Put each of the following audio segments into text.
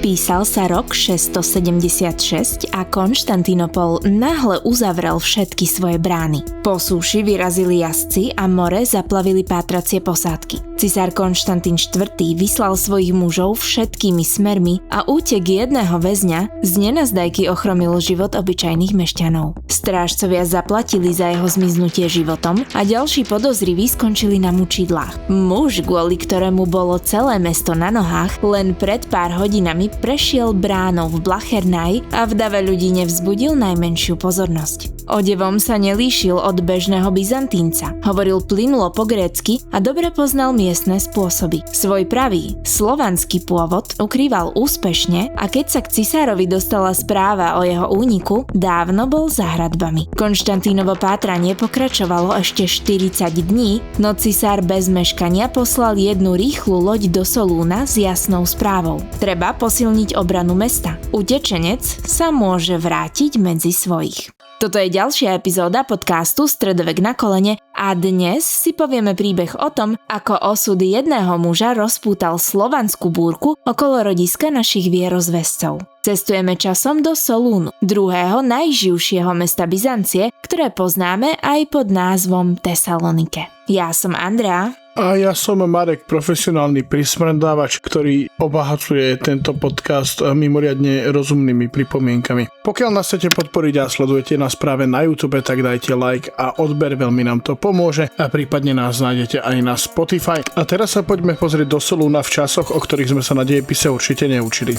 Písal sa rok 676 a Konštantínopol náhle uzavrel všetky svoje brány. Po súši vyrazili jazdci a more zaplavili pátracie posádky. Cisár Konštantín IV. Vyslal svojich mužov všetkými smermi a útek jedného väzňa z nenazdajky ochromil život obyčajných mešťanov. Strážcovia zaplatili za jeho zmiznutie životom a ďalší podozriví skončili na mučidlách. Muž, kvôli ktorému bolo celé mesto na nohách, len pred pár hodinami prešiel bránou v Blachernaj a v dave ľudí nevzbudil najmenšiu pozornosť. Odevom sa nelíšil od bežného Byzantínca. Hovoril plynulo po grécky a dobre poznal miestne spôsoby. Svoj pravý, slovanský pôvod ukrýval úspešne a keď sa k cisárovi dostala správa o jeho úniku, dávno bol za hradbami. Konštantínovo pátranie pokračovalo ešte 40 dní, no cisár bez meškania poslal jednu rýchlu loď do Solúna s jasnou správou. Treba posilniť obranu mesta. Utečenec sa môže vrátiť medzi svojich. Toto je ďalšia epizóda podcastu Stredovek na kolene a dnes si povieme príbeh o tom, ako osud jedného muža rozpútal slovanskú búrku okolo rodiska našich vierozvescov. Cestujeme časom do Solúnu, druhého najživšieho mesta Byzancie, ktoré poznáme aj pod názvom Tesalonike. Ja som Andrea. A ja som Marek, profesionálny prismrdávač, ktorý obohacuje tento podcast mimoriadne rozumnými pripomienkami. Pokiaľ nás chcete podporiť a sledujete nás práve na YouTube, tak dajte like a odber, veľmi nám to pomôže a prípadne nás nájdete aj na Spotify. A teraz sa poďme pozrieť do Solúna v časoch, o ktorých sme sa na dejepise určite neučili.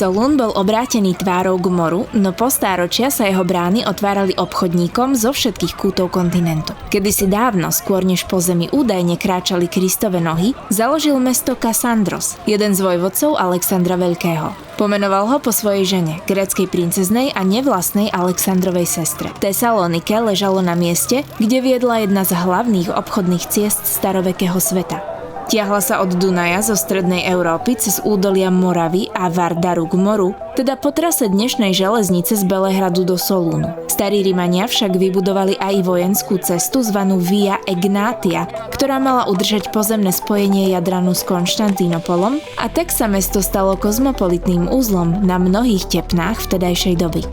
Solún bol obrátený tvárou k moru, no po stáročia sa jeho brány otvárali obchodníkom zo všetkých kútov kontinentu. Kedysi dávno, skôr než po zemi údajne kráčali Kristove nohy, založil mesto Kassandros, jeden z vojvodcov Alexandra Veľkého. Pomenoval ho po svojej žene, gréckej princeznej a nevlastnej Alexandrovej sestre. Tesalonike ležalo na mieste, kde viedla jedna z hlavných obchodných ciest starovekého sveta. Tiahla sa od Dunaja zo strednej Európy cez údolia Moravy a Vardaru k moru, teda po trase dnešnej železnice z Belehradu do Solúnu. Starí Rimania však vybudovali aj vojenskú cestu zvanú Via Egnatia, ktorá mala udržať pozemné spojenie Jadranu s Konštantínopolom a tak sa mesto stalo kozmopolitným úzlom na mnohých tepnách vtedajšej doby.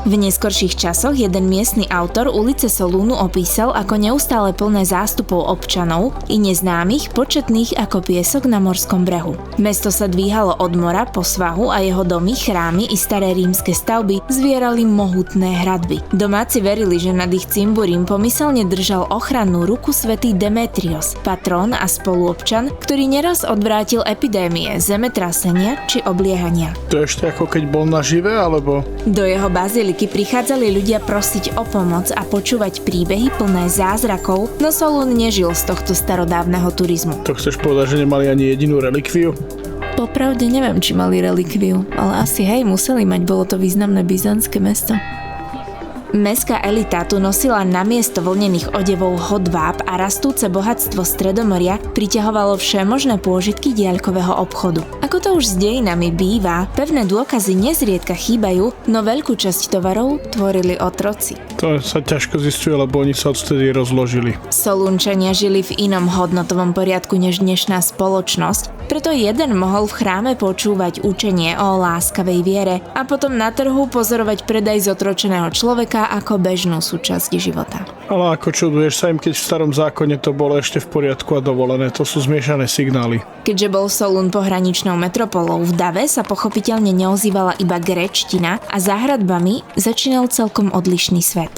V neskorších časoch jeden miestny autor ulice Solúnu opísal ako neustále plné zástupov občanov i neznámych, početných ako piesok na morskom brehu. Mesto sa dvíhalo od mora po svahu a jeho domy, chrámy i staré rímske stavby zvierali mohutné hradby. Domáci verili, že nad ich cimburím pomyselne držal ochrannú ruku svätý Demetrios, patrón a spoluobčan, ktorý neraz odvrátil epidémie, zemetrasenia či obliehania. To ešte ako keď bol nažive, alebo? Do jeho baziliky prichádzali ľudia prosiť o pomoc a počúvať príbehy plné zázrakov, no Solún nežil z tohto starodávneho turizmu. To chceš povedať, že nemali ani jedinú relikviu? Popravde neviem, či mali relikviu, ale asi museli mať, bolo to významné byzantské mesto. Mestská elita tu nosila namiesto vlnených odevov hodváb a rastúce bohatstvo Stredomoria priťahovalo všemožné pôžitky diaľkového obchodu. Ako to už s dejinami býva, pevné dôkazy nezriedka chýbajú, no veľkú časť tovarov tvorili otroci. To sa ťažko zisťuje, lebo oni sa odtedy rozložili. Solúnčania žili v inom hodnotovom poriadku než dnešná spoločnosť, preto jeden mohol v chráme počúvať učenie o láskavej viere a potom na trhu pozorovať predaj zotročeného človeka ako bežnú súčasť života. Ale ako čuduješ sa im, keď v starom zákone to bolo ešte v poriadku a dovolené, to sú zmiešané signály. Keďže bol Solún pohraničnou metropolou, v dave sa pochopiteľne neozývala iba gréčtina a za hradbami začínal celkom odlišný svet.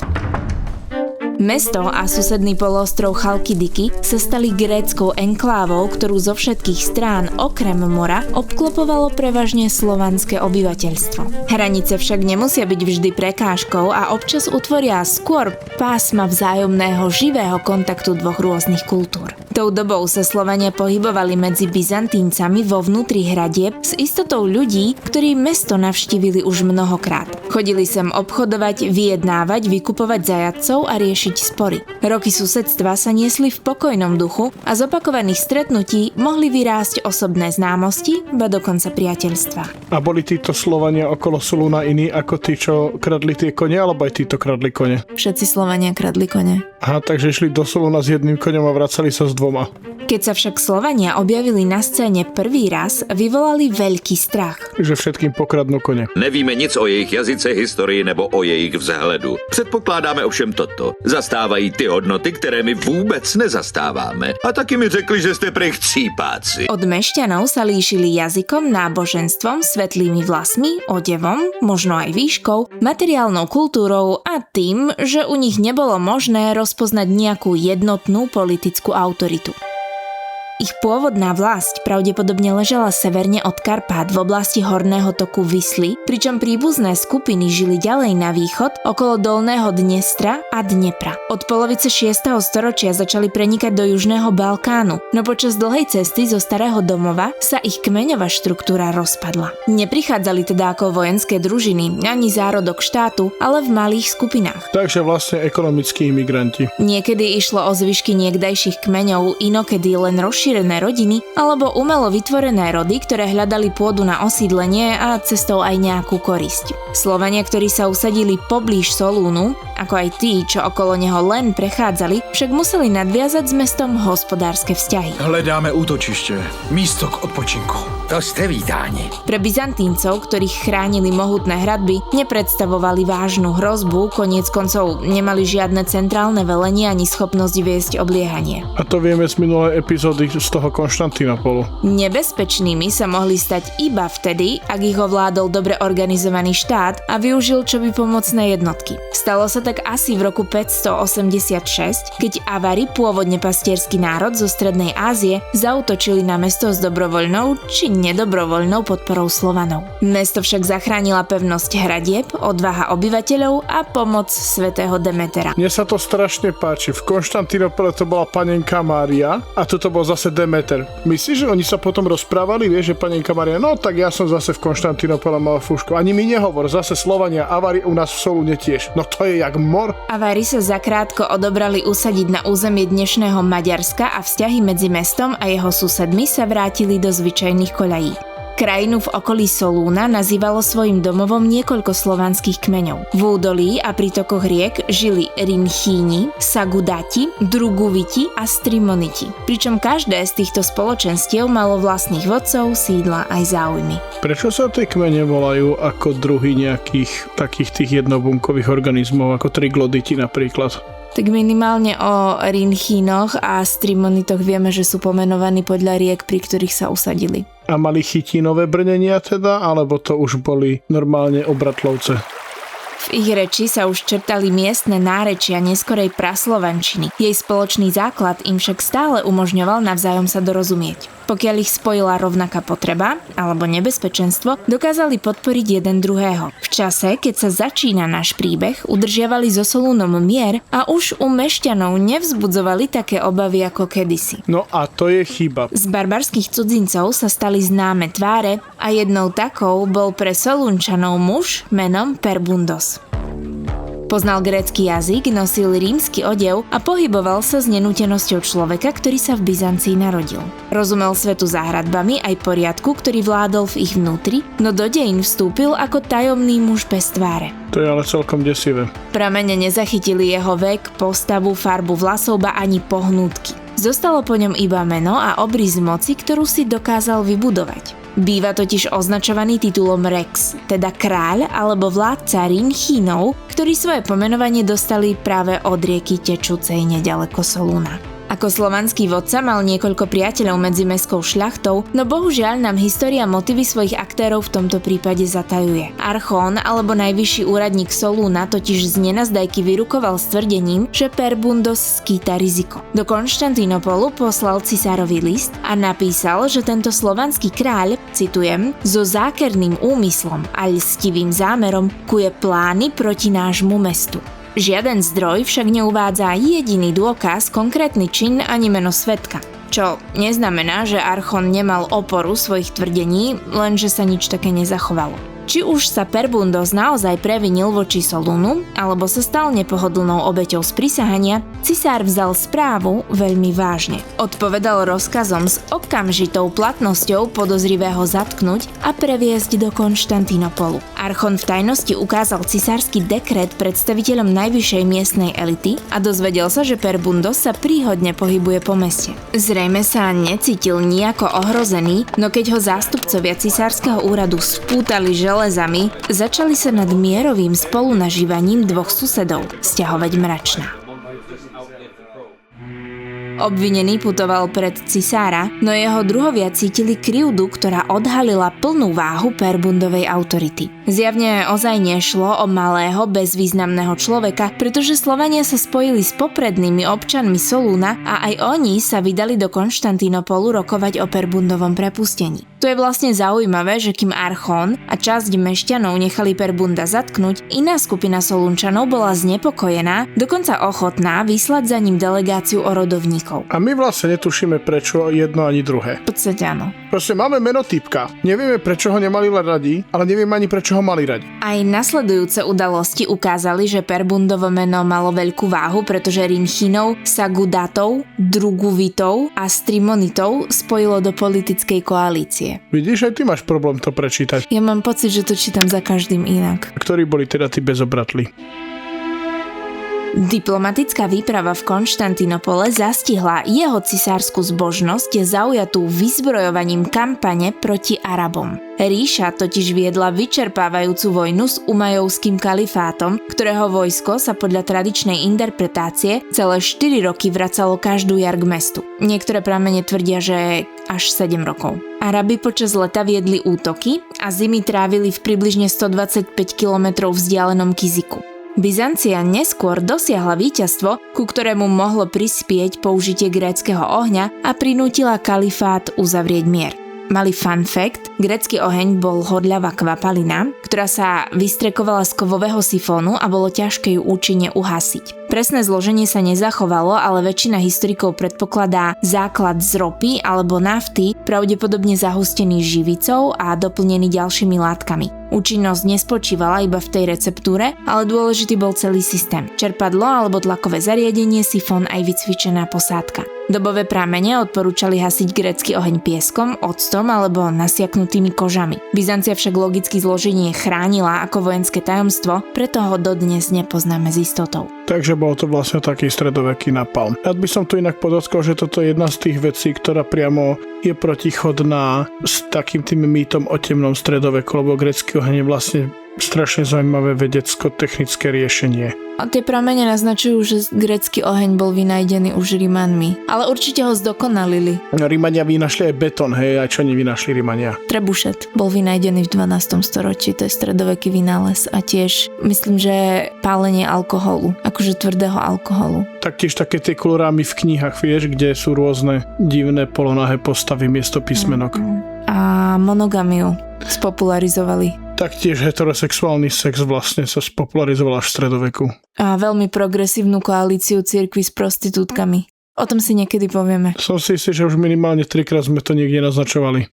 Mesto a susedný poloostrov Chalkidiky sa stali gréckou enklávou, ktorú zo všetkých strán okrem mora obklopovalo prevažne slovanské obyvateľstvo. Hranice však nemusia byť vždy prekážkou a občas utvoria skôr pásma vzájomného živého kontaktu dvoch rôznych kultúr. Tou dobou sa Slovania pohybovali medzi Byzantíncami vo vnútri hradieb s istotou ľudí, ktorí mesto navštívili už mnohokrát. Chodili sem obchodovať, vyjednávať, vykupovať zajatcov a riešiť riešiť spory. Roky susedstva sa niesli v pokojnom duchu a z opakovaných stretnutí mohli vyrásť osobné známosti, ba dokonca priateľstva. A boli títo Slovania okolo Solúna iní ako tí, čo kradli tie kone, alebo aj títo kradli kone? Všetci Slovania kradli kone. Aha, takže išli do Solúna s jedným koňom a vracali sa s dvoma. Keď sa však Slovania objavili na scéne prvý raz, vyvolali veľký strach. Že všetkým pokradnú kone. Nevíme nic o jejich jazyce, historii nebo o jejich vzhledu. Předpokládáme ovšem toto. Zastávají ty hodnoty, které my vůbec nezastáváme. A taky mi řekli, že jste prej chcípáci. Od mešťanov sa líšili jazykom, náboženstvom, svetlými vlasmi, odevom, možno aj výškou, materiálnou kultúrou a tým, že u nich nebolo možné rozpoznať nejakú jednotnú politickú autoritu. Ich pôvodná vlasť pravdepodobne ležala severne od Karpát v oblasti horného toku Visly, pričom príbuzné skupiny žili ďalej na východ okolo dolného Dnestra a Dnepra. Od polovice 6. storočia začali prenikať do južného Balkánu, no počas dlhej cesty zo starého domova sa ich kmeňová štruktúra rozpadla. Neprichádzali teda ako vojenské družiny, ani zárodok štátu, ale v malých skupinách. Takže vlastne ekonomickí imigranti. Niekedy išlo o zvyšky niekdajších kmeňov, inokedy len rozšírené rodiny alebo umelo vytvorené rody, ktoré hľadali pôdu na osídlenie a cestou aj nejakú korisť. Slovania, ktorí sa usadili poblíž Solúnu, ako aj tí, čo okolo neho len prechádzali, však museli nadviazať s mestom hospodárske vzťahy. Hledáme útočište, místo k odpočinku. To ste vítáni. Pre Byzantíncov, ktorých chránili mohutné hradby, nepredstavovali vážnu hrozbu, koniec koncov nemali žiadne centrálne velenie ani schopnosť viesť obliehanie. A to vieme z minulej epizódy z toho Konštantínopolu. Nebezpečnými sa mohli stať iba vtedy, ak ich ovládol dobre organizovaný štát a využil čoby pomocné jednotky. Stalo sa tak asi v roku 586, keď Avari, pôvodne pastierský národ zo Strednej Ázie, zaútočili na mesto s dobrovoľnou či nedobrovoľnou podporou Slovanov. Mesto však zachránila pevnosť hradieb, odvaha obyvateľov a pomoc svätého Demetera. Mne sa to strašne páči. V Konštantínopole to bola panenka Mária a toto bol zase Demeter. Myslíš, že oni sa potom rozprávali, vieš, že panenka Mária, no tak ja som zase v Konštantínopole mal fúšku. Ani mi nehovor, zase Slovania, Avari u nás v Solúne tiež. No to je jak mor. Avári sa zakrátko odobrali usadiť na územie dnešného Maďarska a vzťahy medzi mestom a jeho susedmi sa vrátili do zvyčajných koľají. Krajinu v okolí Solúna nazývalo svojim domovom niekoľko slovanských kmeňov. V údolí a prítokoch riek žili Rinchíni, Sagudati, Druguviti a Strimoniti. Pričom každé z týchto spoločenstiev malo vlastných vodcov, sídla aj záujmy. Prečo sa tie kmene volajú ako druhy nejakých takých tých jednobunkových organizmov, ako trigloditi napríklad? Tak minimálne o Rinchínoch a Strimonitoch vieme, že sú pomenovaní podľa riek, pri ktorých sa usadili. A mali chytínové brnenia teda, alebo to už boli normálne obratlovce? V ich reči sa už črtali miestne nárečia neskorej praslovančiny. Jej spoločný základ im však stále umožňoval navzájom sa dorozumieť. Pokiaľ ich spojila rovnaká potreba alebo nebezpečenstvo, dokázali podporiť jeden druhého. V čase, keď sa začína náš príbeh, udržiavali so Solúnom mier a už u mešťanov nevzbudzovali také obavy ako kedysi. No a to je chyba. Z barbarských cudzincov sa stali známe tváre a jednou takou bol pre Solúnčanov muž menom Perbundos. Poznal grécky jazyk, nosil rímsky odev a pohyboval sa s nenútenosťou človeka, ktorý sa v Byzancii narodil. Rozumel svetu za hradbami aj poriadku, ktorý vládol v ich vnútri, no do dejín vstúpil ako tajomný muž bez tváre. To je ale celkom desivé. Pramene nezachytili jeho vek, postavu, farbu vlasov, ba ani pohnútky. Zostalo po ňom iba meno a obrys moci, ktorú si dokázal vybudovať. Býva totiž označovaný titulom Rex, teda kráľ alebo vládca Rinchínov, ktorí svoje pomenovanie dostali práve od rieky tečúcej neďaleko Solúna. Ako slovanský vodca mal niekoľko priateľov medzi mestskou šľachtou, no bohužiaľ nám história motívy svojich aktérov v tomto prípade zatajuje. Archón alebo najvyšší úradník Solúna totiž z nenazdajky vyrukoval s tvrdením, že Perbundos skýta riziko. Do Konštantínopolu poslal cisárovi list a napísal, že tento slovanský kráľ, citujem, so zákerným úmyslom a ľstivým zámerom kuje plány proti nášmu mestu. Žiaden zdroj však neuvádza jediný dôkaz, konkrétny čin ani meno svedka. Čo neznamená, že Archon nemal oporu svojich tvrdení, lenže sa nič také nezachovalo. Či už sa Perbundos naozaj previnil voči Solúnu, alebo sa stal nepohodlnou obeťou sprisahania, cisár vzal správu veľmi vážne. Odpovedal rozkazom s okamžitou platnosťou podozrivého zatknúť a previesť do Konštantínopolu. Archon v tajnosti ukázal cisársky dekret predstaviteľom najvyššej miestnej elity a dozvedel sa, že Perbundos sa príhodne pohybuje po meste. Zrejme sa necítil nijako ohrozený, no keď ho zástupcovia cisárskeho úradu spútali železami, začali sa nad mierovým spolunažívaním dvoch susedov sťahovať mračná. Obvinený putoval pred cisára, no jeho druhovia cítili krivdu, ktorá odhalila plnú váhu Perbundovej autority. Zjavne ozaj nešlo o malého, bezvýznamného človeka, pretože Slovania sa spojili s poprednými občanmi Solúna a aj oni sa vydali do Konštantínopolu rokovať o Perbundovom prepustení. To je vlastne zaujímavé, že kým Archon a časť mešťanov nechali Perbunda zatknúť, iná skupina Solúnčanov bola znepokojená, dokonca ochotná vyslať za ním delegáciu o rodovníkov. A my vlastne netušíme, prečo jedno ani druhé. V podstate áno. Proste máme meno typka. Nevieme, prečo ho nemali radi, ale nevieme ani, prečo ho mali radi. Aj nasledujúce udalosti ukázali, že Perbundovo meno malo veľkú váhu, pretože Rinchinov, Sagudatov, Druguvitov a Strimonitov spojilo do politickej koalície. Vidíš, aj ty máš problém to prečítať. Ja mám pocit, že to čítam za každým inak. Ktorí boli teda tí bezobratli? Diplomatická výprava v Konštantínopole zastihla jeho cisársku zbožnosť zaujatú vyzbrojovaním kampane proti Arabom. Ríša totiž viedla vyčerpávajúcu vojnu s Umajovským kalifátom, ktorého vojsko sa podľa tradičnej interpretácie celé 4 roky vracalo každú jar k mestu. Niektoré pramene tvrdia, že až 7 rokov. Arabi počas leta viedli útoky a zimy trávili v približne 125 km vzdialenom Kiziku. Byzancia neskôr dosiahla víťazstvo, ku ktorému mohlo prispieť použitie gréckeho ohňa a prinútila kalifát uzavrieť mier. Malý fun fact, grécky oheň bol hodľavá kvapalina, ktorá sa vystrekovala z kovového sifónu a bolo ťažké ju účinne uhasiť. Presné zloženie sa nezachovalo, ale väčšina historikov predpokladá základ z ropy alebo nafty, pravdepodobne zahustený živicou a doplnený ďalšími látkami. Účinnosť nespočívala iba v tej receptúre, ale dôležitý bol celý systém. Čerpadlo alebo tlakové zariadenie, sifón aj vycvičená posádka. Dobové pramene odporúčali hasiť grécky oheň pieskom, octom alebo nasiaknutými kožami. Byzancia však logicky zloženie chránila ako vojenské tajomstvo, preto ho dodnes nepoznáme s istotou. Takže bol to vlastne taký stredoveký napalm. Rád by som tu inak podotkol, že toto je jedna z tých vecí, ktorá priamo je protichodná s takým tým mýtom o temnom stredoveku, lebo grécky oheň je vlastne strašne zaujímavé vedecko-technické riešenie. A tie pramene naznačujú, že grécky oheň bol vynajdený už Rimanmi, ale určite ho zdokonalili. Rimania vynašli aj betón, hej, aj čo nevynašli Rimania. Trebušet bol vynajdený v 12. storočí, to je stredoveký vynález a tiež myslím, že pálenie alkoholu, akože tvrdého alkoholu. Taktiež také tie kolorámy v knihách, vieš, kde sú rôzne divné polonahé postavy miesto písmenok. A monogamiu spopularizovali. Taktiež heterosexuálny sex vlastne sa spopularizoval až v stredoveku. A veľmi progresívnu koalíciu cirkvi s prostitútkami. O tom si niekedy povieme. Som si istý, že už minimálne 3-krát sme to niekde naznačovali.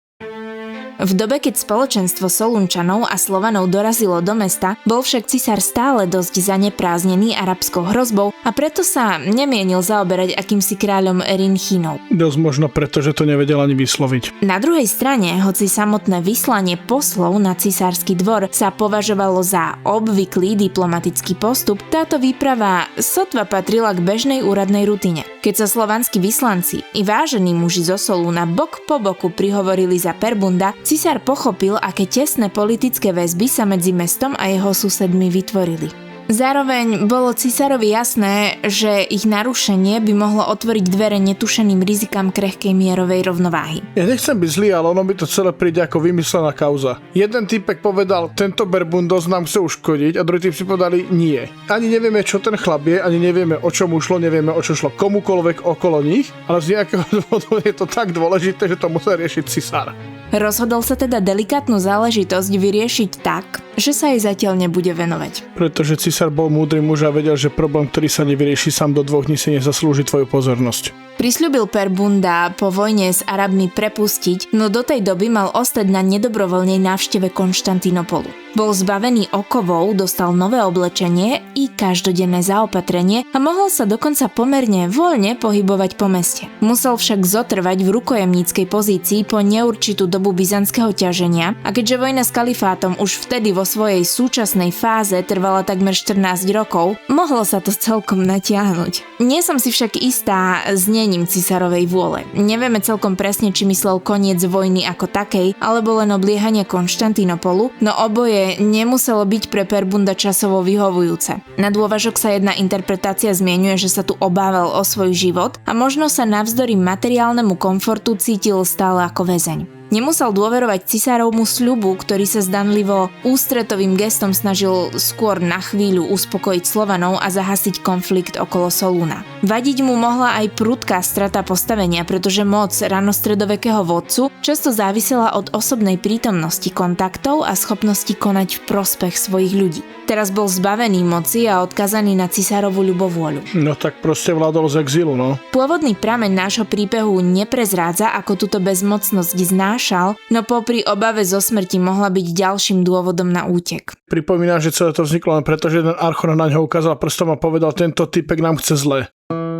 V dobe, keď spoločenstvo Solúnčanov a Slovanov dorazilo do mesta, bol však cisár stále dosť zanepráznený arabskou hrozbou a preto sa nemienil zaoberať akýmsi kráľom Rinchinov. Dosť možno preto, že to nevedel ani vysloviť. Na druhej strane, hoci samotné vyslanie poslov na cisársky dvor sa považovalo za obvyklý diplomatický postup, táto výprava sotva patrila k bežnej úradnej rutine. Keď sa slovanskí vyslanci i vážení muži zo Solúna bok po boku prihovorili za Perbunda, cisár pochopil, aké tesné politické väzby sa medzi mestom a jeho susedmi vytvorili. Zároveň bolo cisárovi jasné, že ich narušenie by mohlo otvoriť dvere netušeným rizikám krehkej mierovej rovnováhy. Ja nechcem byť zlý, ale ono by to celé príde ako vymyslená kauza. Jeden typek povedal, tento Perbundos nám chce uškodiť a druhý typ si povedali nie. Ani nevieme, čo ten chlap je, ani nevieme, o čom ušlo, nevieme, o čo šlo komukoľvek okolo nich, ale z nejakého dôvodu je to tak dôležité, že to musel riešiť cisár. Rozhodol sa teda delikátnu záležitosť vyriešiť tak, že sa jej zatiaľ nebude venovať. Pretože cisár bol múdry muž a vedel, že problém, ktorý sa nevyrieši sám do 2 dní, si nezaslúži tvoju pozornosť. Prisľúbil Perbunda po vojne s Arabmi prepustiť, no do tej doby mal ostať na nedobrovoľnej návšteve Konštantínopolu. Bol zbavený okovov, dostal nové oblečenie i každodenné zaopatrenie a mohol sa dokonca pomerne voľne pohybovať po meste. Musel však zotrvať v rukojemníckej pozícii po neurčitú dobu byzantského ťaženia a keďže vojna s kalifátom už vtedy vo svojej súčasnej fáze trvala takmer 14 rokov, mohlo sa to celkom natiahnuť. Nie som si však istá znením cisárovej vôle. Nevieme celkom presne, či myslel koniec vojny ako takej, alebo len obliehanie Konštantínopolu, no oboje nemuselo byť pre Perbunda časovo vyhovujúce. Na dôvažok sa jedna interpretácia zmieňuje, že sa tu obával o svoj život a možno sa navzdory materiálnemu komfortu cítil stále ako väzeň. Nemusel dôverovať cisárovmu sľubu, ktorý sa zdanlivo ústretovým gestom snažil skôr na chvíľu uspokojiť Slovanov a zahasiť konflikt okolo Solúna. Vadiť mu mohla aj prudká strata postavenia, pretože moc ranostredovekého vodcu často závisela od osobnej prítomnosti, kontaktov a schopnosti konať v prospech svojich ľudí. Teraz bol zbavený moci a odkazaný na cisárovú ľubovôľu. No tak proste vládol z exílu, no. Pôvodný prameň nášho príbehu neprezrádza, ako túto bezmocnosť znášal, no popri obave zo smrti mohla byť ďalším dôvodom na útek. Pripomínam, že celé to vzniklo len preto, že jeden archon na ňo ukázal prstom a povedal, tento typek nám chce zle.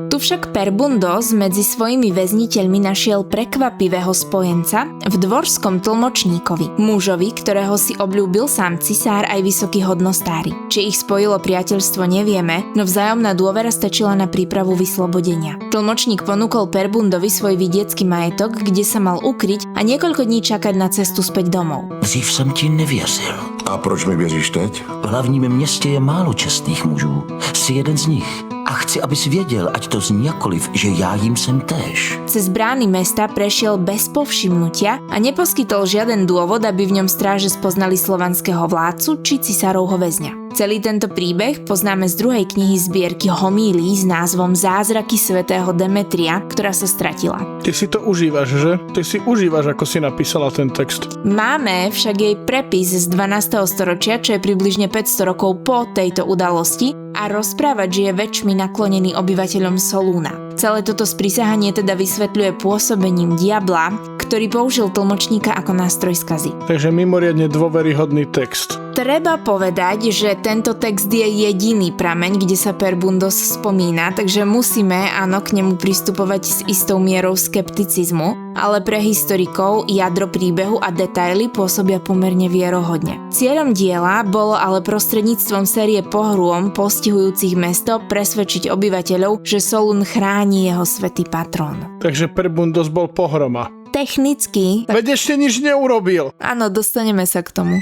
Tu však Perbundos medzi svojimi väzniteľmi našiel prekvapivého spojenca v dvorskom tlmočníkovi, mužovi, ktorého si obľúbil sám cisár aj vysokí hodnostári. Či ich spojilo priateľstvo nevieme, no vzájomná dôvera stačila na prípravu vyslobodenia. Tlmočník ponúkol Perbundovi svoj vidiecký majetok, kde sa mal ukryť a niekoľko dní čakať na cestu späť domov. Dřív jsem ti nevěřil. A proč mi věříš teď? V hlavním městě je málo čestných mužů. Jsi jeden z nich. A chci, abys věděl, ať to zní jakoliv, že já jim jsem též. Cez brány mesta prešiel bez povšimnutia a neposkytol žiaden dôvod, aby v ňom stráže spoznali slovanského vládcu či cisárovho väzňa. Celý tento príbeh poznáme z druhej knihy zbierky homílií s názvom Zázraky svätého Demetria, ktorá sa stratila. Ty si to užívaš, že? Ty si užívaš, ako si napísala ten text. Máme však jej prepis z 12. storočia, čo je približne 500 rokov po tejto udalosti a rozprávač je väčšmi naklonený obyvateľom Solúna. Celé toto sprisahanie teda vysvetľuje pôsobením diabla, ktorý použil tlmočníka ako nástroj skazy. Takže mimoriadne dôveryhodný text. Treba povedať, že tento text je jediný prameň, kde sa Perbundos spomína, takže musíme áno k nemu pristupovať s istou mierou skepticizmu, ale pre historikov jadro príbehu a detaily pôsobia pomerne vierohodne. Cieľom diela bolo ale prostredníctvom série pohrôm postihujúcich mesto presvedčiť obyvateľov, že Solún chráni jeho svätý patrón. Takže Perbundos bol pohroma. Technicky... Veď ešte nič neurobil. Áno, dostaneme sa k tomu.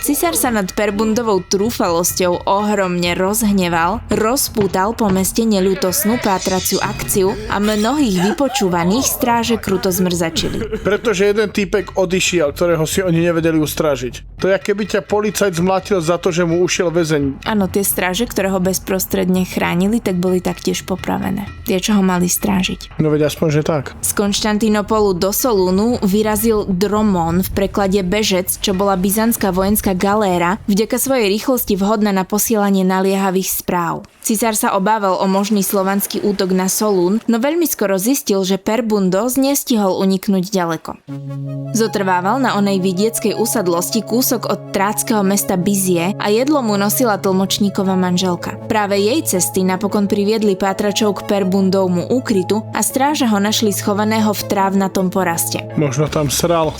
Cisár sa nad Perbundovou trúfalosťou ohromne rozhneval, rozpútal po meste neľútosnú pátraciu akciu a mnohých vypočúvaných stráže kruto zmrzačili. Pretože jeden týpek odišiel, ktorého si oni nevedeli ustrážiť. To je, keby ťa policajt zmlátil za to, že mu ušiel väzeň. Áno, tie stráže, ktoré ho bezprostredne chránili, tak boli taktiež popravené. Tie, čo ho mali strážiť. No veď aspoň, že tak. Z Konštantínopolu do Solúnu vyrazil Dromon, v preklade bežec, čo bola byzantská vojenská galéra, vďaka svojej rýchlosti vhodná na posielanie naliehavých správ. Cisár sa obával o možný slovanský útok na Solún, no veľmi skoro zistil, že Perbundos nestihol uniknúť ďaleko. Zotrvával na onej vidieckej usadlosti kúsok od tráckeho mesta Bizie a jedlo mu nosila tlmočníkova manželka. Práve jej cesty napokon priviedli pátračov k Perbundovmu úkrytu a stráže ho našli schovaného v trávnatom poraste. Možno tam sral.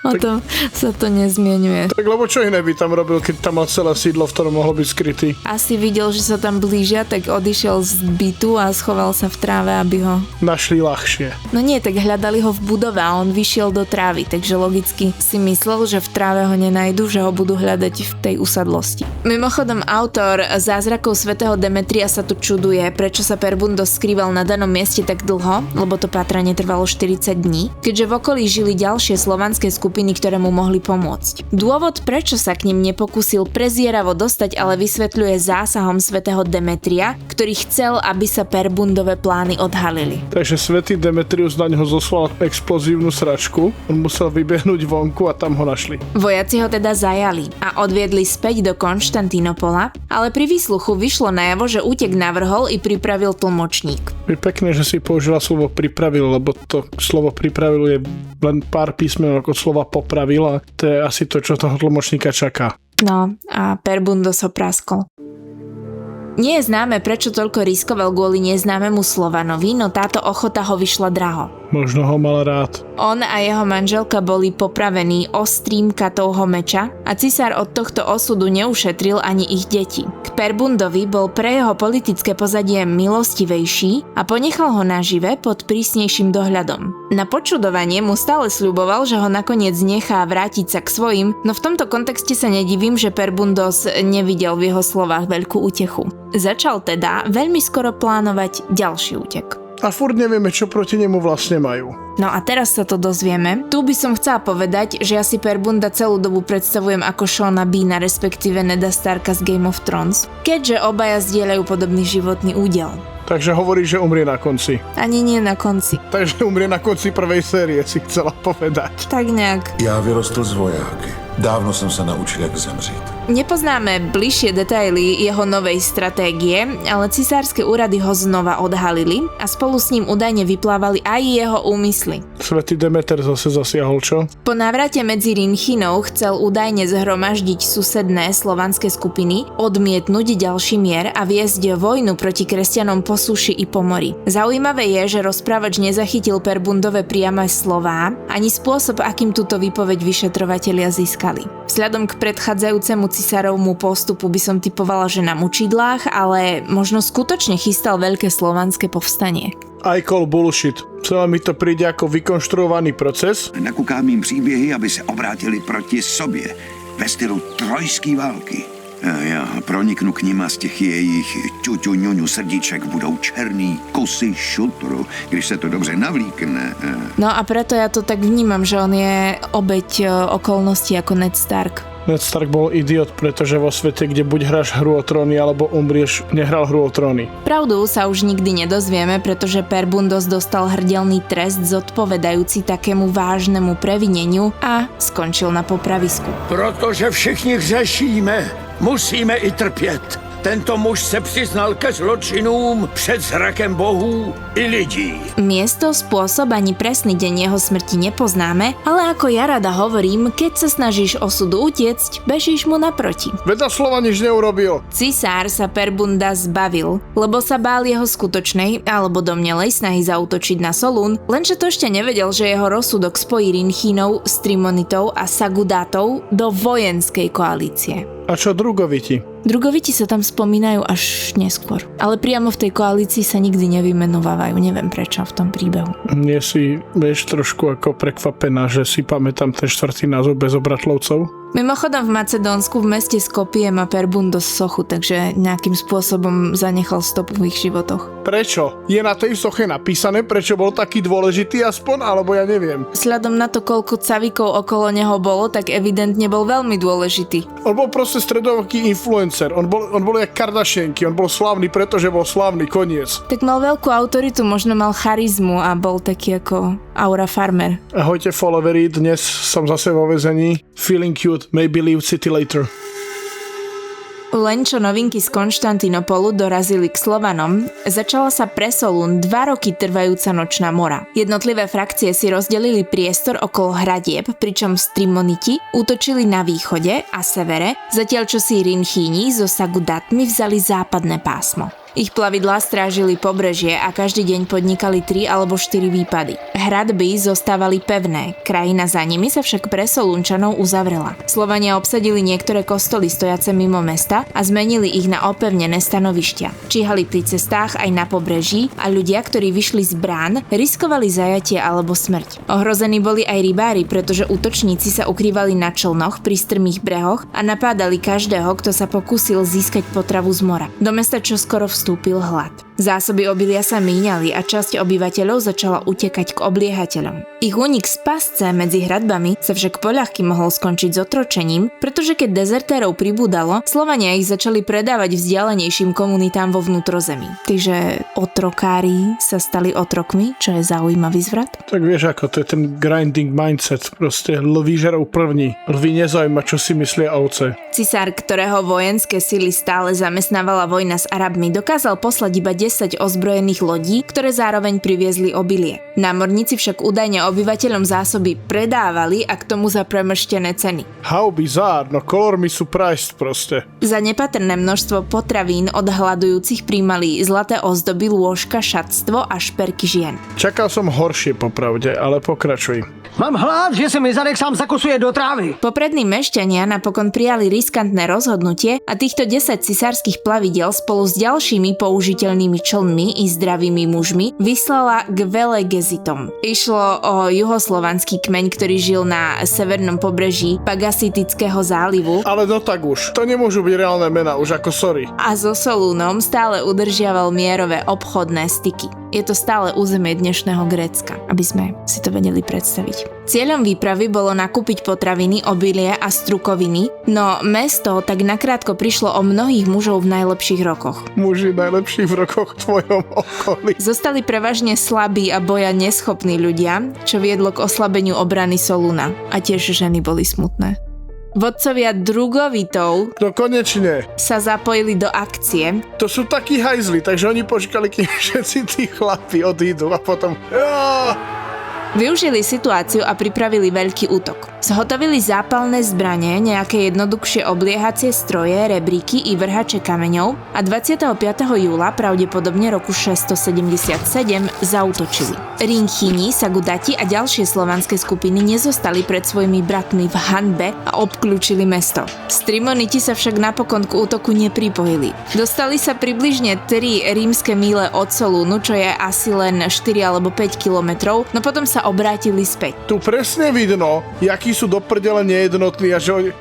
O tom sa to nezmienuje. Tak lebo čo iné by tam robil, keď tam mal celé sídlo, v ktorom mohol byť skrytý? Asi videl, že sa tam blížia, tak odišiel z bytu a schoval sa v tráve, aby ho... Našli ľahšie. No nie, tak hľadali ho v budove a on vyšiel do trávy, takže logicky si myslel, že v tráve ho nenajdu, že ho budú hľadať v tej usadlosti. Mimochodom, autor Zázrakov svätého Demetria sa tu čuduje, prečo sa Perbundos skrýval na danom mieste tak dlho, lebo to pátranie trvalo 40 dní, keďže v okolí žili ďalšie slovanské slovanské skupiny, ktoré mu mohli pomôcť. Dôvod, prečo sa k nim nepokúsil prezieravo dostať, ale vysvetľuje zásahom svätého Demetria, ktorý chcel, aby sa Perbundove plány odhalili. Takže svätý Demetrius na ňoho zoslal explozívnu sračku, on musel vybehnúť vonku a tam ho našli. Vojaci ho teda zajali a odviedli späť do Konštantínopola, ale pri výsluchu vyšlo najavo, že útek navrhol i pripravil tlmočník. Je pekné, že si použila slovo pripravil, lebo to slovo pripravil je len pár písmen ako slova popravil a to je asi to, čo toho tlmočníka čaká. No a Perbundos ho praskol. Nie je známe, prečo toľko riskoval kvôli neznámemu Slovanovi, no táto ochota ho vyšla draho. Možno ho mal rád. On a jeho manželka boli popravení ostrým katovho meča a cisár od tohto osudu neušetril ani ich deti. K Perbundovi bol pre jeho politické pozadie milostivejší a ponechal ho nažive pod prísnejším dohľadom. Na počudovanie mu stále sľuboval, že ho nakoniec nechá vrátiť sa k svojim, no v tomto kontexte sa nedivím, že Perbundos nevidel v jeho slovách veľkú útechu. Začal teda veľmi skoro plánovať ďalší útek. A furt nevieme, čo proti nemu vlastne majú. No a teraz sa to dozvieme. Tu by som chcela povedať, že ja si Perbunda celú dobu predstavujem ako Seana Beana, respektíve Neda Starka z Game of Thrones, keďže obaja zdieľajú podobný životný údel. Takže hovorí, že umrie na konci. Ani nie na konci. Takže umrie na konci prvej série, si chcela povedať. Tak nejak. Já vyrostl z vojáky. Dávno jsem se naučil, jak zemřít. Nepoznáme bližšie detaily jeho novej stratégie, ale cisárske úrady ho znova odhalili a spolu s ním údajne vyplávali aj jeho úmysly. Svätý Demeter zase zasiahol, čo? Po návrate medzi Rinchinov chcel údajne zhromaždiť susedné slovanské skupiny, odmietnúť ďalší mier a viesť vojnu proti kresťanom po suši i po mori. Zaujímavé je, že rozprávač nezachytil Perbundove priame slová, ani spôsob, akým túto výpoveď vyšetrovatelia získali. Vzhľadom k predchádzajúcemu cisárovmu postupu by som typovala, že na mučidlách, ale možno skutočne chystal veľké slovanské povstanie. I call bullshit. Celé mi to príde ako vykonštruovaný proces. Nakukám jim příběhy, aby se obrátili proti sobě ve stylu trojské války. Já proniknu k nim a z těch jejich ťuťu srdíček budou černý kusy šutru, když se to dobře navlíkne. No a preto ja to tak vnímam, že on je obeť okolností ako Ned Stark. Ned Stark bol idiot, pretože vo svete, kde buď hráš hru o tróny, alebo umrieš, nehral hru o tróny. Pravdu sa už nikdy nedozvieme, pretože Perbundos dostal hrdelný trest zodpovedajúci takému vážnemu previneniu a skončil na popravisku. Protože všichni hřešíme, musíme i trpět. Tento muž se přiznal ke zločinům před zrakem bohů i lidí. Miesto, spôsob ani presný deň jeho smrti nepoznáme, ale ako ja rada hovorím, keď sa snažíš osudu utiecť, bežíš mu naproti. Veda slova nič neurobil. Cisár sa Perbunda zbavil, lebo sa bál jeho skutočnej alebo domnelej snahy zaútočiť na Solún, lenže to ešte nevedel, že jeho rozsudok spojí Rinchínov s Trimonitov a Sagudátov do vojenskej koalície. A čo Drugoviti? Drugoviti sa tam spomínajú až neskôr. Ale priamo v tej koalícii sa nikdy nevymenovávajú. Neviem prečo v tom príbehu. Nie si, vieš, trošku ako prekvapená, že si pamätám ten štvrtý názov bez obratlovcov? Mimochodom v Macedónsku v meste Skopje má Perbundos sochu, takže nejakým spôsobom zanechal stopu v ich životoch. Prečo? Je na tej soche napísané, prečo bol taký dôležitý aspoň, alebo ja neviem. Vzhľadom na to, koľko cavikov okolo neho bolo, tak evidentne bol veľmi dôležitý. On bol proste stredoveký influencer. On bol jak Kardashianky. On bol slávny, pretože bol slávny, koniec. Tak mal veľkú autoritu, možno mal charizmu a bol taký ako Aura Farmer. Ahojte followeri, dnes som zase vo väzení. Feeling cute, maybe leave city later. Len čo novinky z Konštantínopolu dorazili k Slovanom, začala sa pre Solún 2 roky trvajúca nočná mora. Jednotlivé frakcie si rozdelili priestor okolo hradieb, pričom Trimoniti útočili na východe a severe, zatiaľ čo si Rinchíni so Sagudátmi vzali západné pásmo. Ich plavidlá strážili pobrežie a každý deň podnikali 3 alebo 4 výpady. Hradby zostávali pevné, krajina za nimi sa však pre Solúnčanov uzavrela. Slovania obsadili niektoré kostoly stojace mimo mesta a zmenili ich na opevnené stanovištia. Číhali pri cestách aj na pobreží a ľudia, ktorí vyšli z brán, riskovali zajatie alebo smrť. Ohrození boli aj rybári, pretože útočníci sa ukrývali na člnoch pri strmých brehoch a napádali každého, kto sa pokúsil získať potravu z mora. Do mesta čoskoro vstúpil hlad. Zásoby obilia sa míňali a časť obyvateľov začala utekať k obliehateľom. Ich únik z pasce medzi hradbami sa však poľahky mohol skončiť s otročením, pretože keď dezertérov pribúdalo, Slovania ich začali predávať vzdialenejším komunitám vo vnútrozemí. Takže otrokári sa stali otrokmi, čo je zaujímavý zvrat. Tak vieš ako, to je ten grinding mindset, proste lví žerou první. Lví nezaujíma, čo si myslia ovce. Cisár, ktorého vojenské sily stále zamestnávala vojna s Arabmi, dokázal poslať iba 10 ozbrojených lodí, ktoré zároveň priviezli obilie. Námorníci však údajne obyvateľom zásoby predávali a k tomu za premrštené ceny. How bizarre, no kolormi sú priced proste. Za nepatrné množstvo potravín od hladujúcich príjmali zlaté ozdoby, lôžka, šatstvo a šperky žien. Čakal som horšie popravde, ale pokračuj. Mám hlad, že se mi zadek sám zakusuje do trávy. Poprední mešťania napokon prijali riskantné rozhodnutie a týchto 10 cisárskych plavidiel spolu s ďalšími použiteľnými člnmi i zdravými mužmi vyslala k Velegezitom. Išlo o juhoslovanský kmeň, ktorý žil na severnom pobreží Pagasitického zálivu. Ale no tak už, to nemôžu byť reálne mená, už ako sorry. A so Solúnom stále udržiaval mierové obchodné styky. Je to stále územie dnešného Grécka, aby sme si to vedeli predstaviť. Cieľom výpravy bolo nakúpiť potraviny, obilie a strukoviny, no mesto tak nakrátko prišlo o mnohých mužov v najlepších rokoch. Muži najlepší v rokoch v tvojom okolí. Zostali prevažne slabí a boja neschopní ľudia, čo viedlo k oslabeniu obrany Solúna. A tiež ženy boli smutné. Vodcovia Drugovitov No konečne. sa zapojili do akcie. To sú takí hajzli, takže oni počkali, kým všetci tí chlapi odídu a potom... Využili situáciu a pripravili veľký útok. Zhotovili zápalné zbrane, nejaké jednoduchšie obliehacie stroje, rebríky i vrhače kameňov a 25. júla, pravdepodobne roku 677, zaútočili. Rinchini, Sagudati a ďalšie slovanské skupiny nezostali pred svojimi bratmi v hanbe a obklúčili mesto. Strimoniti sa však napokon k útoku nepripojili. Dostali sa približne 3 rímske míle od Solúnu, čo je asi len 4 alebo 5 kilometrov, no potom sa obrátili späť. Tu presne vidno, jakí sú do prdele nejednotní a že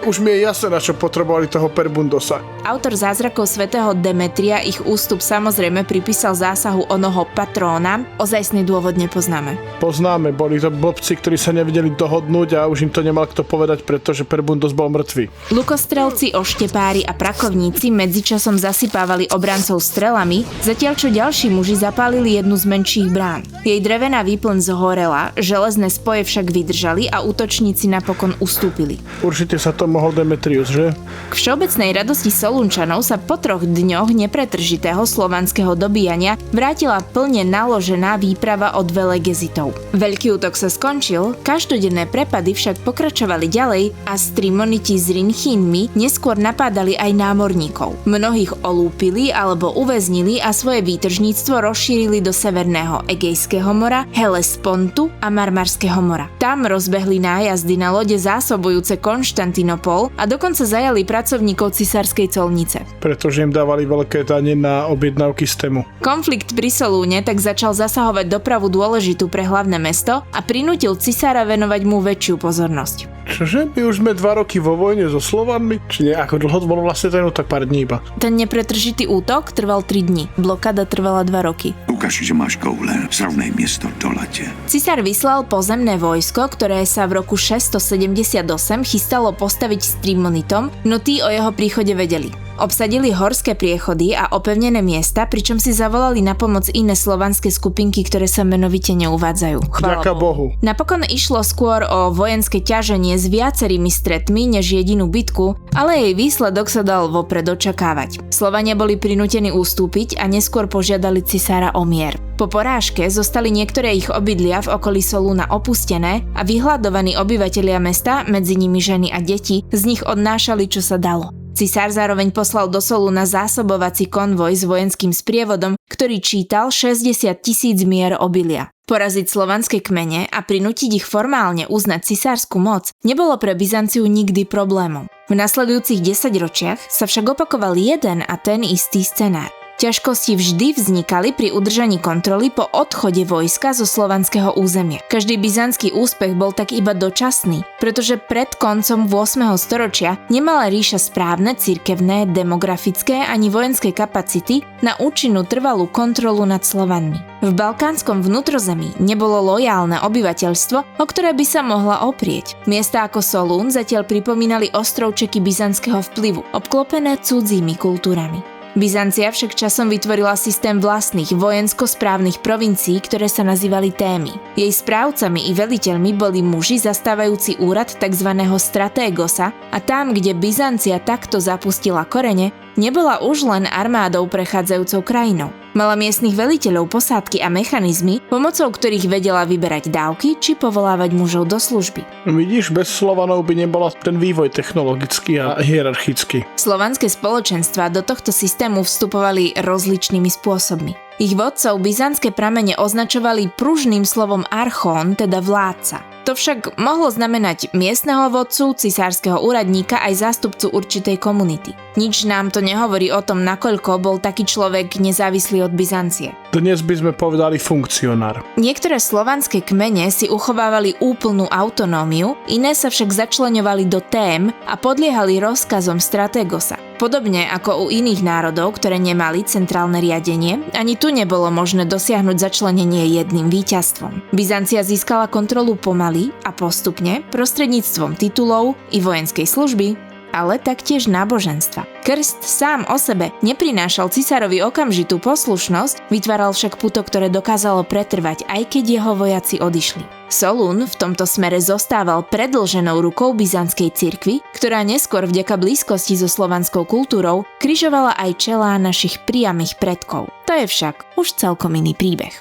už mi je jasné, na čo potrebovali toho Perbundosa. Autor zázrakov svätého Demetria ich ústup samozrejme pripísal zásahu onoho patróna, ozajstný dôvod nepoznáme. Poznáme, boli to blbci, ktorí sa nevedeli dohodnúť a už im to nemal kto povedať, pretože Perbundos bol mŕtvy. Lukostrelci, oštepári a prakovníci medzičasom zasypávali obrancov strelami, zatiaľ čo ďalší muži zapálili jednu z menších brán. Jej drevená výplň zhorela, železné spoje však vydržali a útočníci napokon ustúpili. Určite sa to mohol Demetrius, že? K všeobecnej radosti Solúnčanov sa po 3 dňoch nepretržitého slovanského dobíjania vrátila plne naložená výprava od Velegezitov. Veľký útok sa skončil, každodenné prepady však pokračovali ďalej a Strimoniti s Rinchínmi neskôr napádali aj námorníkov. Mnohých olúpili alebo uväznili a svoje výtržníctvo rozšírili do Severného Egejského mora, Hellespontu a Marmarského mora. Tam rozbehli nájazdy na lode zásobujúce Konštantinopol a dokonca zajali pracovníkov cisárskej colnice. Pretože im dávali veľké dane na objednávky z Tému. Konflikt pri Solúne tak začal zasahovať dopravu dôležitú pre hlavné mesto a prinútil cisára venovať mu väčšiu pozornosť. Čože? My už sme 2 roky vo vojne so Slovanmi? Či nie? Ako dlho to bolo vlastne ten tak pár dní iba? Ten nepretržitý útok trval 3 dni. Blokáda trvala 2 roky. Ukaž, že máš koule, zrovnej miesto do late. Cisár vyslal pozemné vojsko, ktoré sa v roku 678 chystalo postaviť Strimonitom, no tí o jeho príchode vedeli. Obsadili horské priechody a opevnené miesta, pričom si zavolali na pomoc iné slovanské skupinky, ktoré sa menovite neuvádzajú. Ďaká Bohu. Napokon išlo skôr o vojenské ťaženie s viacerými stretmi než jedinú bitku, ale jej výsledok sa dal vopred očakávať. Slovania boli prinútení ustúpiť a neskôr požiadali cisára o mier. Po porážke zostali niektoré ich obydlia v okolí Solúna opustené a vyhľadovaní obyvatelia mesta, medzi nimi ženy a deti, z nich odnášali čo sa dalo. Cisár zároveň poslal do Solúna zásobovací konvoj s vojenským sprievodom, ktorý čítal 60 000 mier obilia. Poraziť slovanské kmene a prinútiť ich formálne uznať cisársku moc nebolo pre Byzanciu nikdy problémom. V nasledujúcich 10 ročiach sa však opakoval jeden a ten istý scenár. Ťažkosti vždy vznikali pri udržaní kontroly po odchode vojska zo slovanského územia. Každý byzantský úspech bol tak iba dočasný, pretože pred koncom 8. storočia nemala ríša správne, cirkevné, demografické ani vojenské kapacity na účinnú trvalú kontrolu nad Slovanmi. V balkánskom vnútrozemí nebolo lojálne obyvateľstvo, o ktoré by sa mohla oprieť. Miesta ako Solún zatiaľ pripomínali ostrovčeky byzantského vplyvu, obklopené cudzími kultúrami. Byzancia však časom vytvorila systém vlastných vojensko-správnych provincií, ktoré sa nazývali témy. Jej správcami i veliteľmi boli muži zastávajúci úrad tzv. Stratégosa a tam, kde Byzancia takto zapustila korene, nebola už len armádou prechádzajúcou krajinou. Mala miestnych veliteľov, posádky a mechanizmy, pomocou ktorých vedela vyberať dávky či povolávať mužov do služby. Vidíš, bez Slovanov by nebola ten vývoj technologický a hierarchický. Slovanské spoločenstvá do tohto systému vstupovali rozličnými spôsobmi. Ich vodcov byzantské pramene označovali pružným slovom archón, teda vládca. To však mohlo znamenať miestneho vodcu, cisárskeho úradníka aj zástupcu určitej komunity. Nič nám to nehovorí o tom, nakoľko bol taký človek nezávislý od Byzancie. Dnes by sme povedali funkcionár. Niektoré slovanské kmene si uchovávali úplnú autonómiu, iné sa však začleňovali do tém a podliehali rozkazom stratégosa. Podobne ako u iných národov, ktoré nemali centrálne riadenie, ani tu nebolo možné dosiahnuť začlenenie jedným víťazstvom. Byzancia získala kontrolu pomaly a postupne prostredníctvom titulov i vojenskej služby, ale taktiež náboženstva. Krst sám o sebe neprinášal cisárovi okamžitú poslušnosť, vytváral však puto, ktoré dokázalo pretrvať, aj keď jeho vojaci odišli. Solún v tomto smere zostával predĺženou rukou byzantskej cirkvi, ktorá neskôr vďaka blízkosti so slovanskou kultúrou križovala aj čelá našich priamych predkov. To je však už celkom iný príbeh.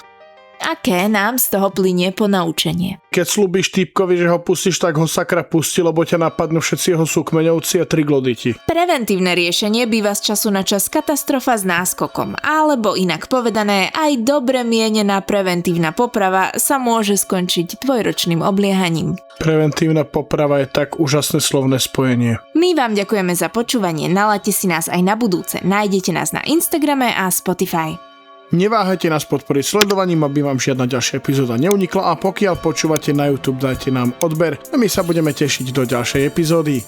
Aké nám z toho plynie ponaučenie? Keď slúbiš týpkovi, že ho pustíš, tak ho sakra pusti, lebo ťa napadnú všetci jeho súkmeňovci a trigloditi. Preventívne riešenie býva z času na čas katastrofa s náskokom, alebo inak povedané, aj dobre mienená preventívna poprava sa môže skončiť dvojročným obliehaním. Preventívna poprava je tak úžasné slovné spojenie. My vám ďakujeme za počúvanie, nalaďte si nás aj na budúce, nájdete nás na Instagrame a Spotify. Neváhajte nás podporiť sledovaním, aby vám žiadna ďalšia epizóda neunikla a pokiaľ počúvate na YouTube, dajte nám odber a my sa budeme tešiť do ďalšej epizódy.